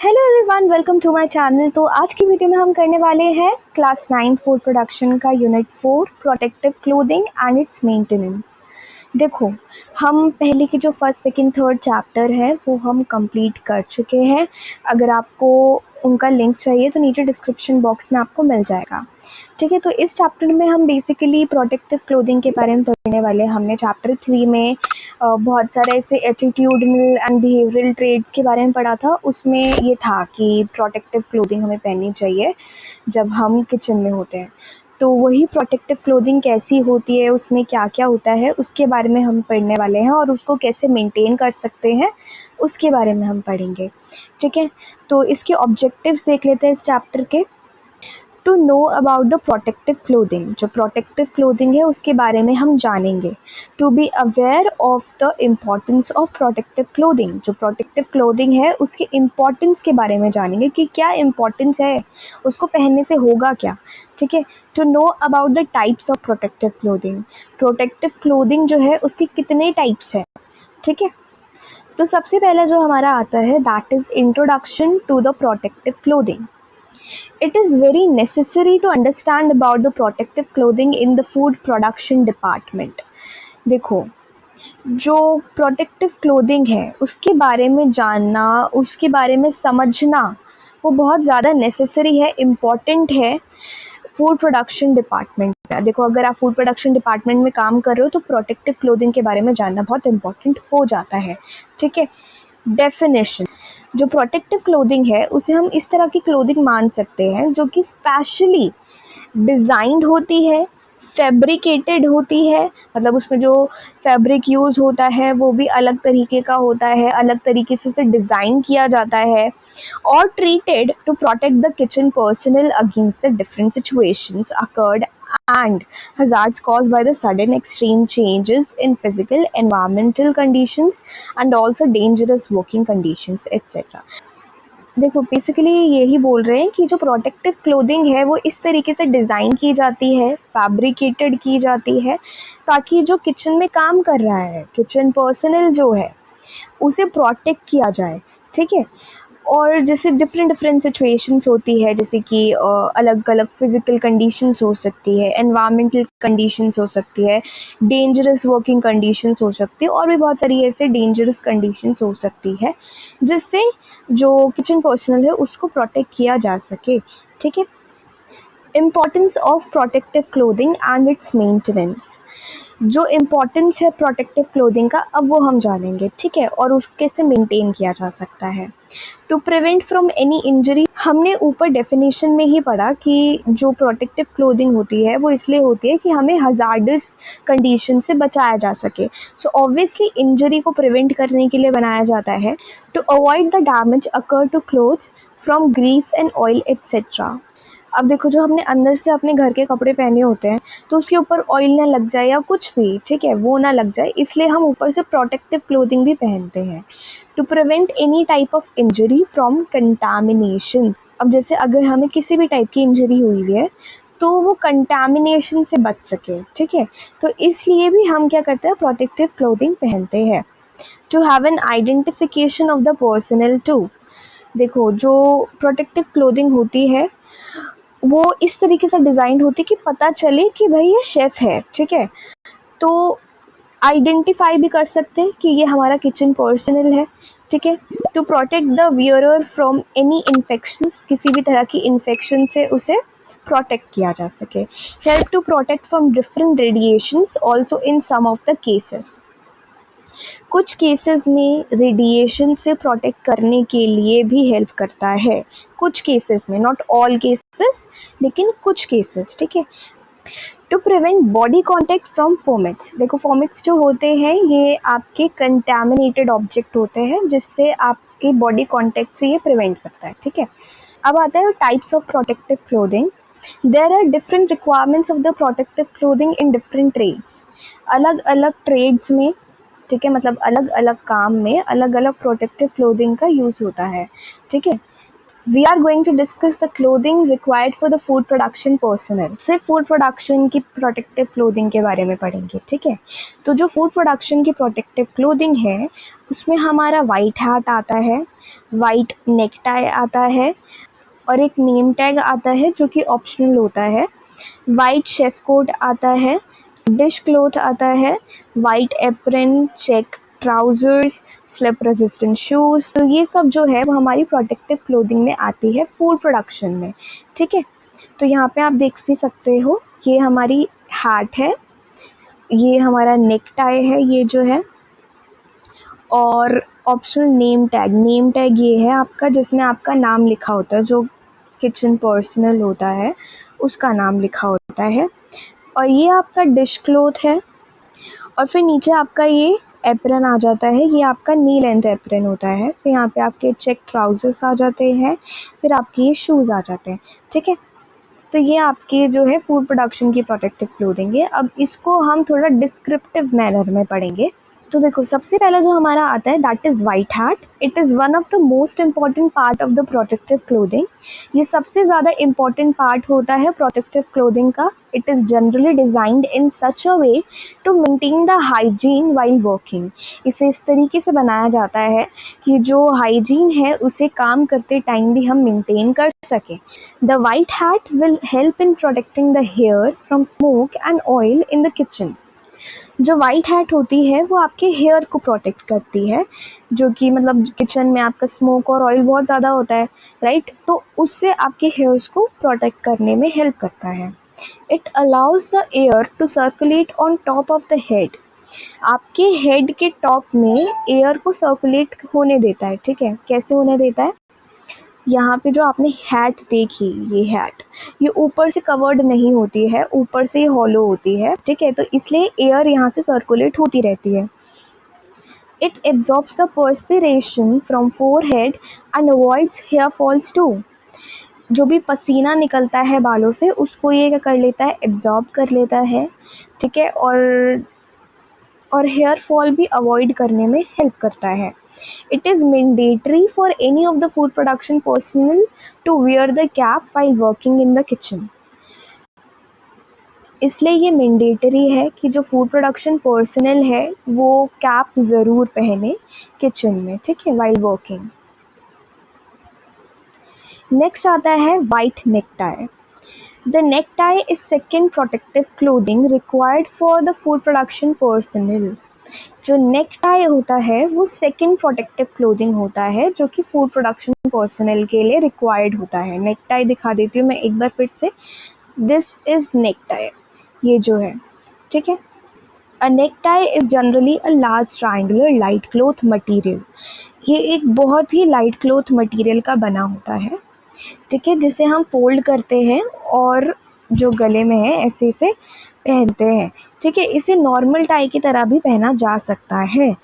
Hello everyone, welcome to my channel. तो आज की वीडियो में हम करने वाले हैं क्लास 9 फूड प्रोडक्शन का unit 4 protective clothing and its maintenance. देखो, हम पहले के जो फर्स्ट सेकंड थर्ड चैप्टर है वो हम कंप्लीट कर चुके हैं। अगर आपको उनका लिंक चाहिए तो नीचे डिस्क्रिप्शन बॉक्स में आपको मिल जाएगा। ठीक है, तो इस चैप्टर में हम बेसिकली प्रोटेक्टिव क्लोथिंग के बारे में पढ़ने वाले हैं। हमने चैप्टर 3 में बहुत सारे ऐसे एटीट्यूडनल एंड बिहेवियरल ट्रेड्स के बारे में पढ़ा था। उसमें ये था कि प्रोटेक्टिव क्लोथिंग हमें पहननी चाहिए जब हम किचन में होते हैं। तो वही प्रोटेक्टिव क्लोथिंग कैसी होती है, उसमें क्या क्या होता है, उसके बारे में हम पढ़ने वाले हैं और उसको कैसे मेंटेन कर सकते हैं उसके बारे में हम पढ़ेंगे। ठीक है, तो इसके ऑब्जेक्टिव्स देख लेते हैं इस चैप्टर के। To know about the protective clothing, जो प्रोटेक्टिव क्लोथिंग है उसके बारे में हम जानेंगे। To be aware of the importance of protective clothing, जो प्रोटेक्टिव क्लोथिंग है उसके इम्पॉर्टेंस के बारे में जानेंगे कि क्या इम्पॉर्टेंस है, उसको पहनने से होगा क्या। ठीक है, to know about the types of protective clothing, protective clothing जो है उसके कितने टाइप्स है। ठीक है, तो सबसे पहला जो हमारा आता है that is introduction to the protective clothing. It is very necessary to understand about the protective clothing in the food production department. देखो, जो प्रोटेक्टिव क्लोथिंग है उसके बारे में जानना, उसके बारे में समझना वो बहुत ज़्यादा नेसेसरी है, इम्पॉर्टेंट है फूड प्रोडक्शन डिपार्टमेंट में। देखो, अगर आप फूड प्रोडक्शन डिपार्टमेंट में काम कर रहे हो तो प्रोटेक्टिव क्लोथिंग के बारे में जानना बहुत इम्पॉर्टेंट हो जाता है। ठीक है, डेफिनेशन, जो प्रोटेक्टिव क्लोथिंग है उसे हम इस तरह की क्लोथिंग मान सकते हैं जो कि स्पेशली डिज़ाइंड होती है, फैब्रिकेटेड होती है, मतलब उसमें जो फैब्रिक यूज़ होता है वो भी अलग तरीके का होता है, अलग तरीके से उसे डिज़ाइन किया जाता है। और treated to protect the kitchen personnel against the different situations occurred and hazards caused by the sudden extreme changes in physical environmental conditions and also dangerous working conditions etc. देखो, बेसिकली यही बोल रहे हैं कि जो प्रोटेक्टिव क्लोथिंग है वो इस तरीके से डिज़ाइन की जाती है, फैब्रिकेटेड की जाती है ताकि जो किचन में काम कर रहा है, किचन पर्सनल जो है, उसे प्रोटेक्ट किया जाए। ठीक है, और जैसे डिफरेंट डिफरेंट सिचुएशंस होती है, जैसे कि अलग अलग फिज़िकल कंडीशंस हो सकती है, एनवायरमेंटल कंडीशंस हो सकती है, डेंजरस वर्किंग कंडीशंस हो सकती है और भी बहुत सारी ऐसे डेंजरस कंडीशंस हो सकती है जिससे जो किचन पर्सनल है उसको प्रोटेक्ट किया जा सके। ठीक है, importance of protective clothing and its maintenance, जो इम्पॉर्टेंस है प्रोटेक्टिव क्लोथिंग का अब वो हम जानेंगे। ठीक है, और उसको कैसे मेंटेन किया जा सकता है। To prevent from any injury, हमने ऊपर डेफिनेशन में ही पढ़ा कि जो प्रोटेक्टिव क्लोथिंग होती है वो इसलिए होती है कि हमें हजार्डस कंडीशन से बचाया जा सके। सो ऑब्वियसली इंजरी को प्रिवेंट करने के लिए बनाया जाता है। To avoid the damage occur to clothes from grease and oil etcetera. अब देखो, जो हमने अंदर से अपने घर के कपड़े पहने होते हैं तो उसके ऊपर ऑयल ना लग जाए या कुछ भी, ठीक है, वो ना लग जाए, इसलिए हम ऊपर से प्रोटेक्टिव क्लोथिंग भी पहनते हैं। To prevent any type of injury from contamination, अब जैसे अगर हमें किसी भी टाइप की इंजरी हुई है तो वो कंटामिनेशन से बच सके। ठीक है, तो इसलिए भी हम क्या करते हैं, प्रोटेक्टिव क्लोथिंग पहनते हैं। To have an identification of the personnel too, देखो, जो प्रोटेक्टिव क्लोथिंग होती है वो इस तरीके से डिज़ाइन होती है कि पता चले कि भाई ये शेफ़ है। ठीक है, तो आइडेंटिफाई भी कर सकते हैं कि ये हमारा किचन पर्सनल है। ठीक है, to protect the wearer from any infections, किसी भी तरह की इन्फेक्शन से उसे प्रोटेक्ट किया जा सके। Help to protect from different radiations also in some of the cases, कुछ केसेस में रेडिएशन से प्रोटेक्ट करने के लिए भी हेल्प करता है, कुछ केसेस में, नॉट ऑल केसेस लेकिन कुछ केसेस। ठीक है, to prevent body contact from fomites, देखो फोमिट्स जो होते हैं ये आपके कंटैमिनेटेड ऑब्जेक्ट होते हैं जिससे आपके बॉडी कॉन्टैक्ट से ये प्रिवेंट करता है। ठीक है, अब आता है types of protective clothing. There are different requirements of the protective clothing in different trades, अलग अलग ट्रेड्स में, ठीक है, मतलब अलग अलग काम में अलग अलग प्रोटेक्टिव क्लोथिंग का यूज़ होता है। ठीक है, we are going to discuss the clothing required for the food production personnel. सिर्फ फूड प्रोडक्शन की प्रोटेक्टिव क्लोथिंग के बारे में पढ़ेंगे, ठीक है। तो जो फूड प्रोडक्शन की प्रोटेक्टिव क्लोथिंग है उसमें हमारा वाइट हैट आता है, वाइट नेक टाई आता है और एक नेम टैग आता है जो कि ऑप्शनल होता है, वाइट शेफ कोट आता है, डिश क्लोथ आता है, white apron, check trousers, slip resistant shoes. तो ये सब जो है वो हमारी प्रोटेक्टिव क्लोथिंग में आती है फूड प्रोडक्शन में, ठीक है। तो यहाँ पे आप देख भी सकते हो ये हमारी हैट है, ये हमारा नेक टाई है ये जो है, और ऑप्शनल नेम टैग ये है आपका जिसमें आपका नाम लिखा होता है, जो किचन पर्सनल होता है उसका नाम लिखा होता है। और ये आपका डिश क्लोथ है और फिर नीचे आपका ये एप्रन आ जाता है, ये आपका नी लेंथ एप्रन होता है। फिर यहाँ पे आपके चेक ट्राउजर्स आ जाते हैं, फिर आपके ये शूज़ आ जाते हैं, ठीक है। तो ये आपकी जो है फूड प्रोडक्शन की प्रोटेक्टिव क्लोथिंग है। अब इसको हम थोड़ा डिस्क्रिप्टिव मैनर में पढ़ेंगे। तो देखो सबसे पहला जो हमारा आता है that is white hat. It is one of the most important part of the protective clothing. ये सबसे ज़्यादा इम्पॉर्टेंट पार्ट होता है प्रोटेक्टिव क्लोथिंग का। It is generally designed in such a way to maintain the hygiene while working. इसे इस तरीके से बनाया जाता है कि जो हाइजीन है उसे काम करते टाइम भी हम मेंटेन कर सकें। The white hat will help in protecting the hair from smoke and oil in the kitchen. जो वाइट हैट होती है वो आपके हेयर को प्रोटेक्ट करती है, जो कि मतलब किचन में आपका स्मोक और ऑयल बहुत ज़्यादा होता है, राइट। तो उससे आपके हेयर्स को प्रोटेक्ट करने में हेल्प करता है। It allows the air to circulate on top of the head. आपके हेड के टॉप में एयर को सर्कुलेट होने देता है, ठीक है। कैसे होने देता है, यहाँ पे जो आपने हैट देखी, ये हैट ये ऊपर से कवर्ड नहीं होती है, ऊपर से हॉलो होती है, ठीक है। तो इसलिए एयर यहाँ से सर्कुलेट होती रहती है। It absorbs the perspiration from forehead and avoids hair falls too. जो भी पसीना निकलता है बालों से उसको ये क्या कर लेता है, एब्जॉर्ब कर लेता है, ठीक है। और हेयर फॉल भी अवॉइड करने में हेल्प करता है। It is mandatory for any of the food production personnel to wear the cap while working in the kitchen. इसलिए ये मैंडेटरी है कि जो फूड प्रोडक्शन पर्सनल है वो कैप ज़रूर पहने किचन में, ठीक है, वाइल वर्किंग। नेक्स्ट आता है white neck tie. The neck tie is second protective clothing required for the food production personnel. जो नेक टाई होता है वो सेकेंड प्रोटेक्टिव क्लोथिंग होता है जो कि फूड प्रोडक्शन पर्सनल के लिए रिक्वायर्ड होता है। नेक टाई दिखा देती हूँ मैं एक बार फिर से। दिस इज़ नेक टाई, ये जो है, ठीक है। A neck tie is generally a large triangular light cloth material. ये एक बहुत ही लाइट क्लॉथ मटेरियल का बना होता है, ठीक है, जिसे हम फोल्ड करते हैं और जो गले में है ऐसे से पहनते हैं, ठीक है। इसे नॉर्मल टाई की तरह भी पहना जा सकता है।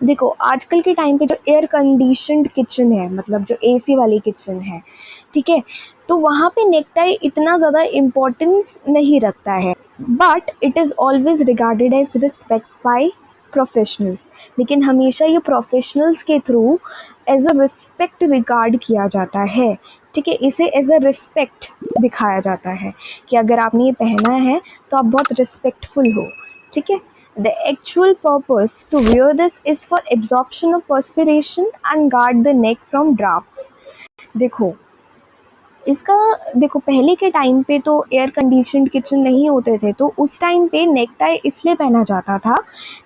देखो आजकल के टाइम पे जो एयर कंडीशनड किचन है, मतलब जो एसी वाली किचन है, ठीक है, तो वहाँ पे नेक टाई इतना ज़्यादा इम्पोर्टेंस नहीं रखता है, but it is always regarded as respect by professionals. लेकिन हमेशा ये प्रोफेशनल्स के through as a respect regard किया जाता है, ठीक है। इसे एज अ रिस्पेक्ट दिखाया जाता है कि अगर आपने ये पहना है तो आप बहुत रिस्पेक्टफुल हो, ठीक है। The actual purpose to wear this is for absorption of perspiration and guard the neck from drafts. देखो इसका, देखो पहले के टाइम पे तो एयर कंडीशनड किचन नहीं होते थे, तो उस टाइम पे नेक टाई इसलिए पहना जाता था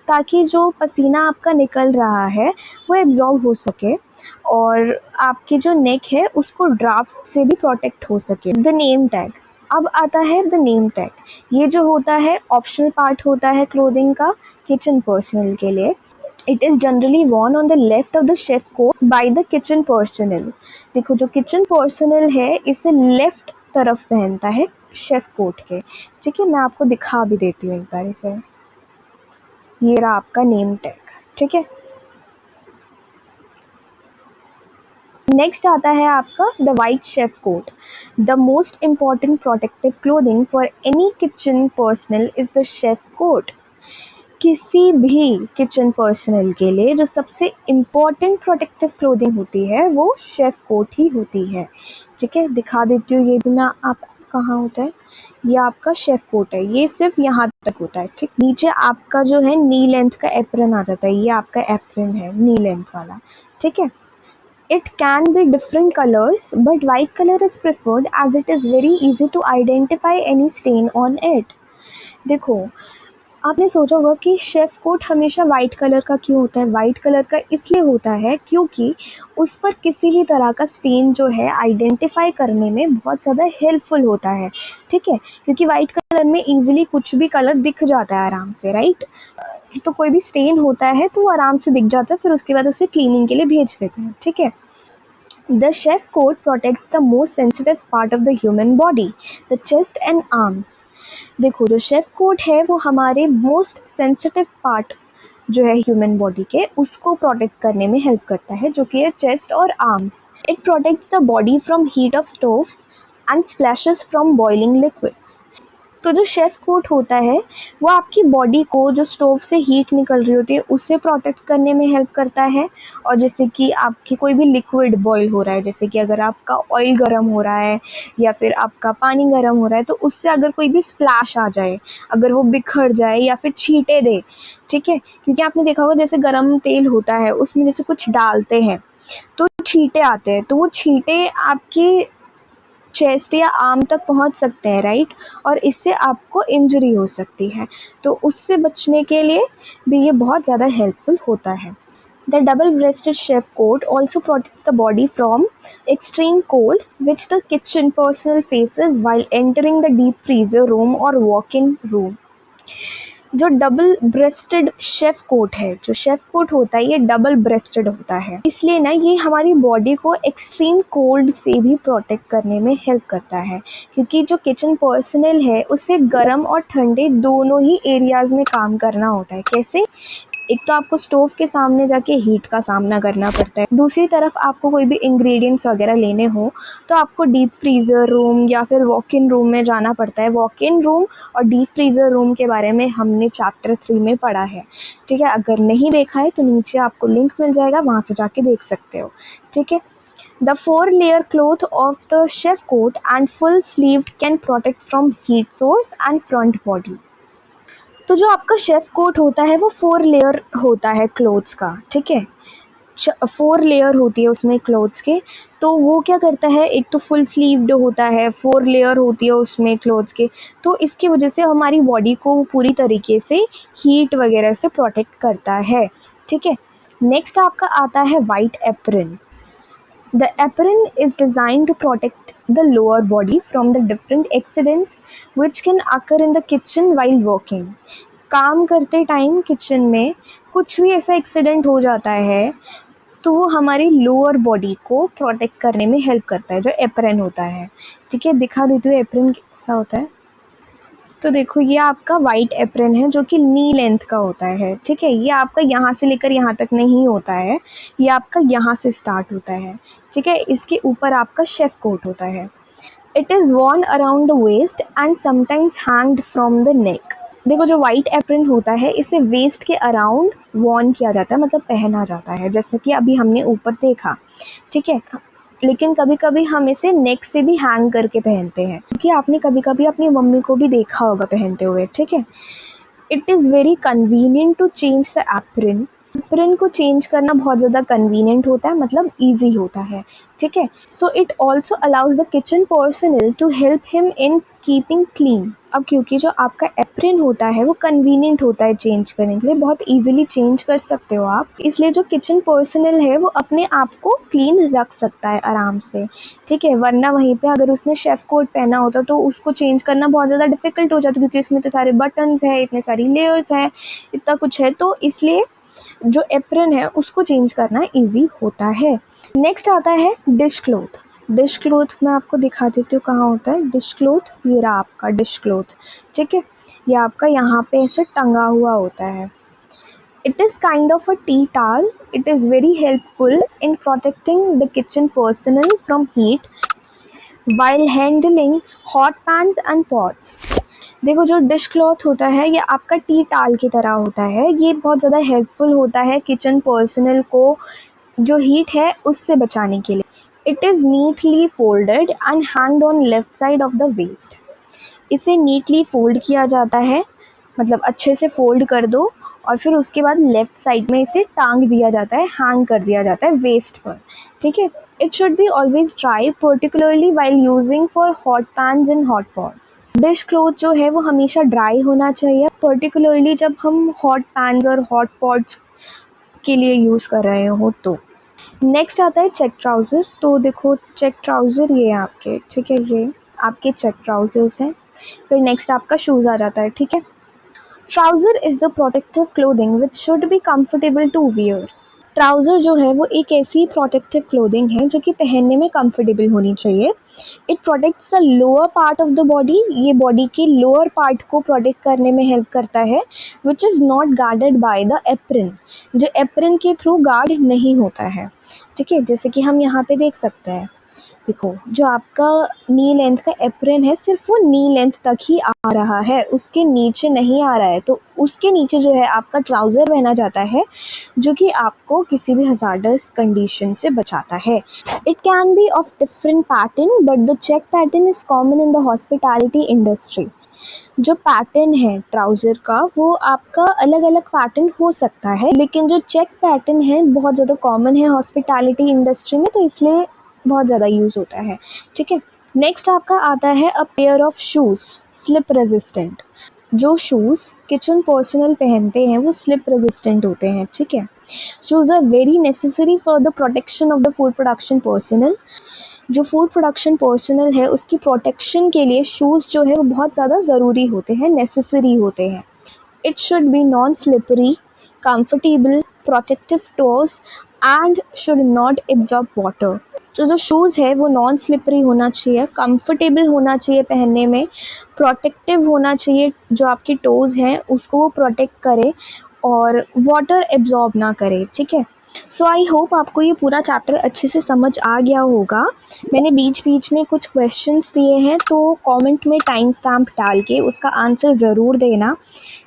ताकि जो पसीना आपका निकल रहा है वो एब्जॉर्ब हो सके और आपकी जो नेक है उसको ड्राफ्ट से भी प्रोटेक्ट हो सके। द नेम टैग, अब आता है द नेम टैग। ये जो होता है ऑप्शनल पार्ट होता है क्लोथिंग का किचन पर्सनल के लिए। It is generally worn on the left of the chef coat by the kitchen personnel. देखो जो किचन पर्सनल है इसे लेफ्ट तरफ पहनता है शेफ कोट के, ठीक है। मैं आपको दिखा भी देती हूँ एक बार इसे। ये रहा आपका नेम टैग, ठीक है। नेक्स्ट आता है आपका the white chef coat. The most important protective clothing for any kitchen personnel is the chef coat. किसी भी किचन पर्सनल के लिए जो सबसे इम्पॉर्टेंट प्रोटेक्टिव क्लोथिंग होती है वो शेफ कोट ही होती है। ठीक है, दिखा देती हूँ ये भी मैं आपको कहाँ होता है। ये आपका शेफ कोट है, ये सिर्फ यहाँ तक होता है। ठीक, नीचे आपका जो है नी लेंथ का एप्रन आ जाता है, ये आपका एप्रन है नी लेंथ वाला। ठीक है, it can be different colors but white color is preferred as it is very easy to identify any stain on it। देखो, आपने सोचा होगा कि शेफ़ कोट हमेशा वाइट कलर का क्यों होता है। वाइट कलर का इसलिए होता है क्योंकि उस पर किसी भी तरह का स्टेन जो है आइडेंटिफाई करने में बहुत ज़्यादा हेल्पफुल होता है। ठीक है, क्योंकि वाइट कलर में ईजिली कुछ भी कलर दिख जाता है आराम से, राइट। तो कोई भी स्टेन होता है तो वो आराम से दिख जाता है, फिर उसके बाद उसे क्लीनिंग के लिए भेज देते हैं। ठीक है, the chef coat protects the most sensitive part of the human body, the chest and arms। देखो, जो शेफ कोट है वो हमारे मोस्ट सेंसिटिव पार्ट जो है ह्यूमन बॉडी के, उसको प्रोटेक्ट करने में हेल्प करता है, जो कि है चेस्ट और arms. It protects the body from heat of stoves and splashes from boiling liquids. तो जो शेफ़ कोट होता है वो आपकी बॉडी को जो स्टोव से हीट निकल रही होती है उससे प्रोटेक्ट करने में हेल्प करता है। और जैसे कि आपकी कोई भी लिक्विड बॉईल हो रहा है, जैसे कि अगर आपका ऑयल गर्म हो रहा है या फिर आपका पानी गर्म हो रहा है, तो उससे अगर कोई भी स्प्लैश आ जाए, अगर वो बिखर जाए या फिर छींटे दे। ठीक है, क्योंकि आपने देखा होगा जैसे गर्म तेल होता है उसमें जैसे कुछ डालते हैं तो छींटे आते हैं, तो वो छींटे आपकी चेस्ट या आर्म तक पहुंच सकते हैं, राइट। और इससे आपको इंजरी हो सकती है, तो उससे बचने के लिए भी ये बहुत ज़्यादा हेल्पफुल होता है। The double breasted chef coat also protect the body from extreme cold which the kitchen personnel faces while entering the deep freezer room और वॉक इन रूम। जो डबल ब्रेस्टेड शेफ कोट है, जो chef coat होता है ये double rested होता है, इसलिए ना ये हमारी बॉडी को एक्सट्रीम कोल्ड से भी प्रोटेक्ट करने में हेल्प करता है। क्योंकि जो किचन पर्सनल है उसे गर्म और ठंडे दोनों ही एरियाज़ में काम करना होता है। कैसे? एक तो आपको स्टोव के सामने जाके हीट का सामना करना पड़ता है, दूसरी तरफ आपको कोई भी इंग्रेडिएंट्स वगैरह लेने हो तो आपको डीप फ्रीज़र रूम या फिर वॉक इन रूम में जाना पड़ता है। वॉक इन रूम और डीप फ्रीज़र रूम के बारे में हमने चैप्टर 3 में पढ़ा है। ठीक है, अगर नहीं देखा है तो नीचे आपको लिंक मिल जाएगा, वहाँ से जाके देख सकते हो। ठीक है, The 4-layer cloth of the chef coat and full sleeved can protect from heat source and front body। तो जो आपका शेफ कोट होता है वो 4 लेयर होता है क्लोथ्स का। ठीक है, 4 लेयर होती है उसमें क्लोथ्स के। तो वो क्या करता है, एक तो फुल स्लीव्ड होता है, 4 लेयर होती है उसमें क्लोथ्स के, तो इसकी वजह से हमारी बॉडी को वो पूरी तरीके से हीट वगैरह से प्रोटेक्ट करता है। ठीक है, नेक्स्ट आपका आता है white apron. The apron is designed to protect the lower body from the different accidents which can occur in the kitchen while working। काम करते टाइम किचन में कुछ भी ऐसा एक्सीडेंट हो जाता है तो वो हमारी लोअर बॉडी को प्रोटेक्ट करने में हेल्प करता है, जो एप्रन होता है। ठीक है, दिखा देती हूँ एप्रन कैसा होता है। तो देखो, ये आपका वाइट एप्रन है जो कि नी लेंथ का होता है। ठीक है, ये आपका यहाँ से लेकर यहाँ तक नहीं होता है, ये आपका यहाँ से स्टार्ट होता है। ठीक है, इसके ऊपर आपका शेफ कोट होता है। It is worn around the waist and sometimes hanged from the neck. देखो, जो वाइट एप्रन होता है इसे वेस्ट के अराउंड वॉर्न किया जाता है, मतलब पहना जाता है, जैसे कि अभी हमने ऊपर देखा। ठीक है, लेकिन कभी कभी हम इसे नेक से भी हैंग करके पहनते हैं, क्योंकि आपने कभी कभी अपनी मम्मी को भी देखा होगा पहनते हुए। ठीक है, it is very convenient to change the apron. Apron को चेंज करना बहुत ज़्यादा कन्वीनियंट होता है, मतलब ईजी होता है। ठीक है, so it also allows the kitchen personnel to help him in keeping clean. अब क्योंकि जो आपका एप्रन होता है वो कन्वीनियंट होता है चेंज करने के लिए, बहुत ईजिली चेंज कर सकते हो आप, इसलिए जो किचन पर्सनल है वो अपने आप को क्लीन रख सकता है आराम से। ठीक है, वरना वहीं पे अगर उसने शेफ कोट पहना होता तो उसको चेंज करना बहुत ज़्यादा डिफ़िकल्ट हो जाता, क्योंकि इसमें इतने सारे बटन्स हैं, इतने सारी लेयर्स हैं, इतना कुछ है, तो इसलिए जो एप्रन है उसको चेंज करना इजी होता है। नेक्स्ट आता है डिश क्लॉथ। डिश क्लॉथ मैं आपको दिखा देती हूँ कहाँ होता है डिश क्लॉथ। ये रहा आपका डिश क्लॉथ। ठीक है, ये आपका यहाँ पे ऐसे टंगा हुआ होता है। It is kind of a T towel. It is very helpful in protecting the kitchen personal from heat while handling hot pans and pots। देखो जो डिश क्लॉथ होता है ये आपका टी टाल की तरह होता है, ये बहुत ज़्यादा हेल्पफुल होता है किचन पर्सनल को जो हीट है उससे बचाने के लिए। It is neatly folded and hanged on left side of the waist. इसे नीटली फोल्ड किया जाता है, मतलब अच्छे से फोल्ड कर दो और फिर उसके बाद लेफ़्ट साइड में इसे टांग दिया जाता है, हैंग कर दिया जाता है वेस्ट पर, ठीक है। It should be always dry, particularly while using for hot pans and hot pots. Dish cloth जो है वो हमेशा ड्राई होना चाहिए, पर्टिकुलरली जब हम हॉट पैन्स और हॉट पॉट्स के लिए यूज़ कर रहे हो तो। नेक्स्ट आता है चेक ट्राउज़र। तो देखो चेक ट्राउज़र ये आपके, ठीक है, ये आपके चेक ट्राउज़र्स हैं। फिर नेक्स्ट आपका शूज़ आ जाता है, ठीक है। Trouser is the protective clothing which should be comfortable to wear. Trouser जो है वो एक ऐसी प्रोटेक्टिव क्लोथिंग है जो कि पहनने में कंफर्टेबल होनी चाहिए। It protects the lower part of the body, ये बॉडी के लोअर पार्ट को प्रोटेक्ट करने में हेल्प करता है, which is not guarded by the apron, जो एप्रन के थ्रू गार्ड नहीं होता है, ठीक है। जैसे कि हम यहाँ पे देख सकते हैं, देखो जो आपका नी लेंथ का एप्रन है सिर्फ वो नी लेंथ तक ही आ रहा है, उसके नीचे नहीं आ रहा है, तो उसके नीचे जो है आपका ट्राउज़र पहना जाता है जो कि आपको किसी भी हज़ार्डस कंडीशन से बचाता है। It can be of different pattern but the check pattern is common in the hospitality industry. जो पैटर्न है ट्राउज़र का वो आपका अलग अलग पैटर्न हो सकता है, लेकिन जो चेक पैटर्न है बहुत ज़्यादा कॉमन है हॉस्पिटैलिटी इंडस्ट्री में, तो इसलिए बहुत ज़्यादा यूज़ होता है, ठीक है। नेक्स्ट आपका आता है a pair of shoes slip resistant. जो शूज़ किचन पर्सनल पहनते हैं वो स्लिप रेजिस्टेंट होते हैं, ठीक है। Shoes are very necessary for the protection of the food production personnel. जो फूड प्रोडक्शन पर्सनल है उसकी प्रोटेक्शन के लिए शूज़ जो है वो बहुत ज़्यादा ज़रूरी होते हैं, नेसेसरी होते हैं। It should be non slippery, comfortable, protective toes and should not absorb water. तो जो शूज़ है वो नॉन स्लिपरी होना चाहिए, कंफर्टेबल होना चाहिए पहनने में, प्रोटेक्टिव होना चाहिए, जो आपकी टोज़ हैं उसको वो प्रोटेक्ट करे और वाटर एब्जॉर्ब ना करे, ठीक है। सो आई होप आपको ये पूरा चैप्टर अच्छे से समझ आ गया होगा। मैंने बीच बीच में कुछ क्वेश्चंस दिए हैं, तो कमेंट में टाइम स्टैम्प डाल के उसका आंसर ज़रूर देना,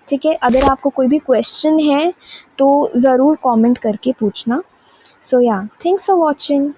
ठीक है। अगर आपको कोई भी क्वेश्चन है तो ज़रूर कमेंट करके पूछना। सो या, थैंक्स फॉर वॉचिंग।